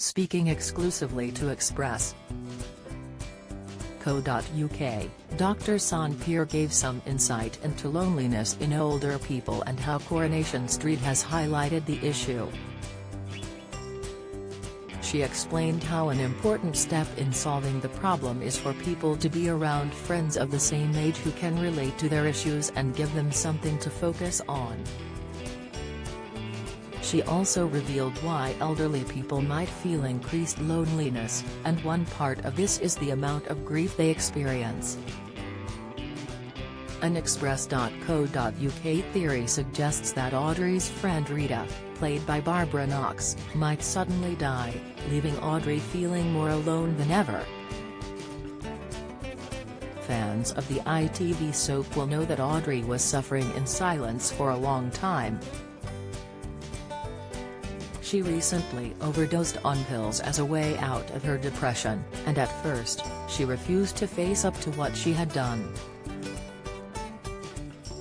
speaking exclusively to Express. Co.uk, Dr. Sanpir gave some insight into loneliness in older people and how Coronation Street has highlighted the issue. She explained how an important step in solving the problem is for people to be around friends of the same age who can relate to their issues and give them something to focus on. She also revealed why elderly people might feel increased loneliness, and one part of this is the amount of grief they experience. An Express.co.uk theory suggests that Audrey's friend Rita, played by Barbara Knox, might suddenly die, leaving Audrey feeling more alone than ever. Fans of the ITV soap will know that Audrey was suffering in silence for a long time. She recently overdosed on pills as a way out of her depression, and at first, she refused to face up to what she had done.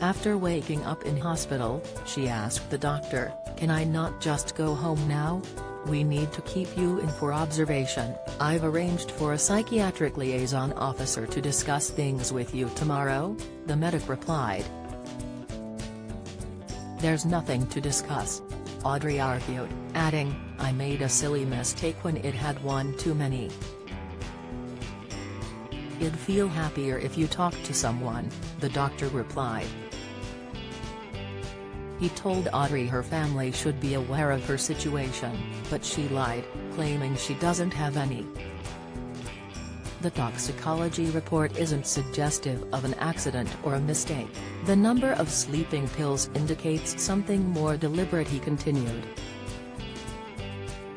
After waking up in hospital, she asked the doctor, "Can I not just go home now? We need to keep you in for observation. I've arranged for a psychiatric liaison officer to discuss things with you tomorrow," the medic replied. "There's nothing to discuss," Audrey argued, adding, "I made a silly mistake when it had one too many. You'd feel happier if you talked to someone," the doctor replied. He told Audrey her family should be aware of her situation, but she lied, claiming she doesn't have any. The toxicology report isn't suggestive of an accident or a mistake. The number of sleeping pills indicates something more deliberate, he continued.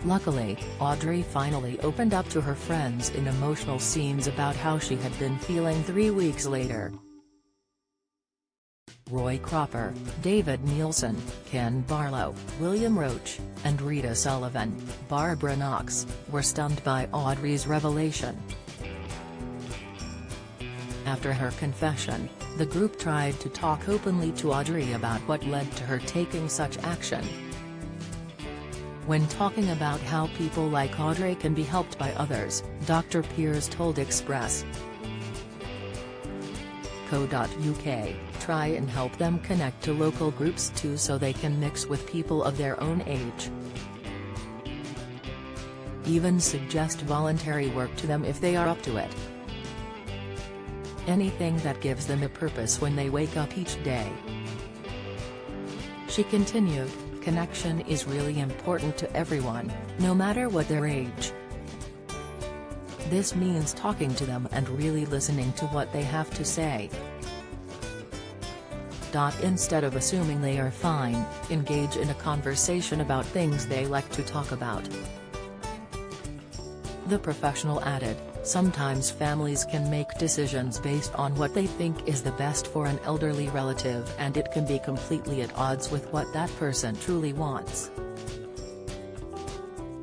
Luckily, Audrey finally opened up to her friends in emotional scenes about how she had been feeling 3 weeks later. Roy Cropper, David Nielsen, Ken Barlow, William Roach, and Rita Sullivan, Barbara Knox, were stunned by Audrey's revelation. After her confession, the group tried to talk openly to Audrey about what led to her taking such action. When talking about how people like Audrey can be helped by others, Dr. Piers told Express. Co.uk, try and help them connect to local groups too so they can mix with people of their own age. Even suggest voluntary work to them if they are up to it. Anything that gives them a purpose when they wake up each day. She continued, connection is really important to everyone, no matter what their age. This means talking to them and really listening to what they have to say. Instead of assuming they are fine, engage in a conversation about things they like to talk about. The professional added, sometimes families can make decisions based on what they think is the best for an elderly relative, and it can be completely at odds with what that person truly wants.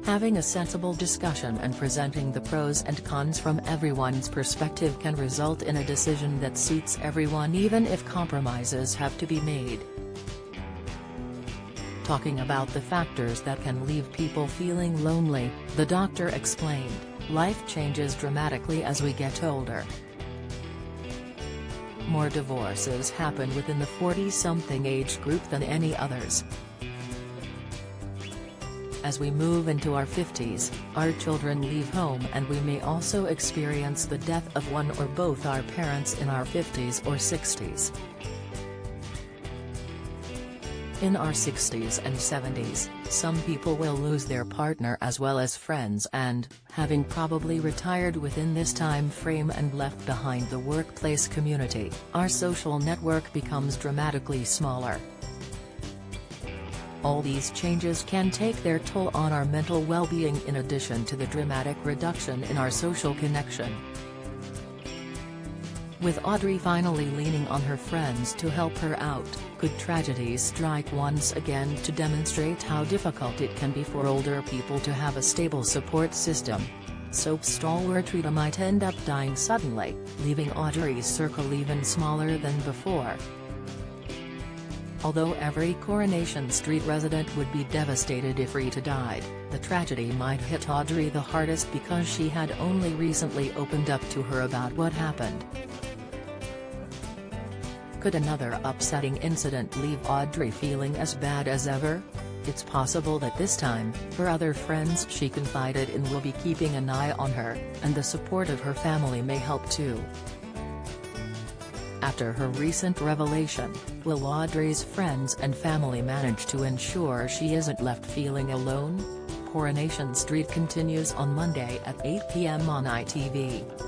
Having a sensible discussion and presenting the pros and cons from everyone's perspective can result in a decision that suits everyone, even if compromises have to be made. Talking about the factors that can leave people feeling lonely, the doctor explained, life changes dramatically as we get older. More divorces happen within the 40-something age group than any others. As we move into our 50s, our children leave home, and we may also experience the death of one or both our parents in our 50s or 60s. In our 60s and 70s, some people will lose their partner as well as friends and, having probably retired within this time frame and left behind the workplace community, our social network becomes dramatically smaller. All these changes can take their toll on our mental well-being in addition to the dramatic reduction in our social connection. With Audrey finally leaning on her friends to help her out, could tragedies strike once again to demonstrate how difficult it can be for older people to have a stable support system? Soap stalwart Rita might end up dying suddenly, leaving Audrey's circle even smaller than before. Although every Coronation Street resident would be devastated if Rita died, the tragedy might hit Audrey the hardest because she had only recently opened up to her about what happened. Could another upsetting incident leave Audrey feeling as bad as ever? It's possible that this time, her other friends she confided in will be keeping an eye on her, and the support of her family may help too. After her recent revelation, will Audrey's friends and family manage to ensure she isn't left feeling alone? Coronation Street continues on Monday at 8 p.m. on ITV.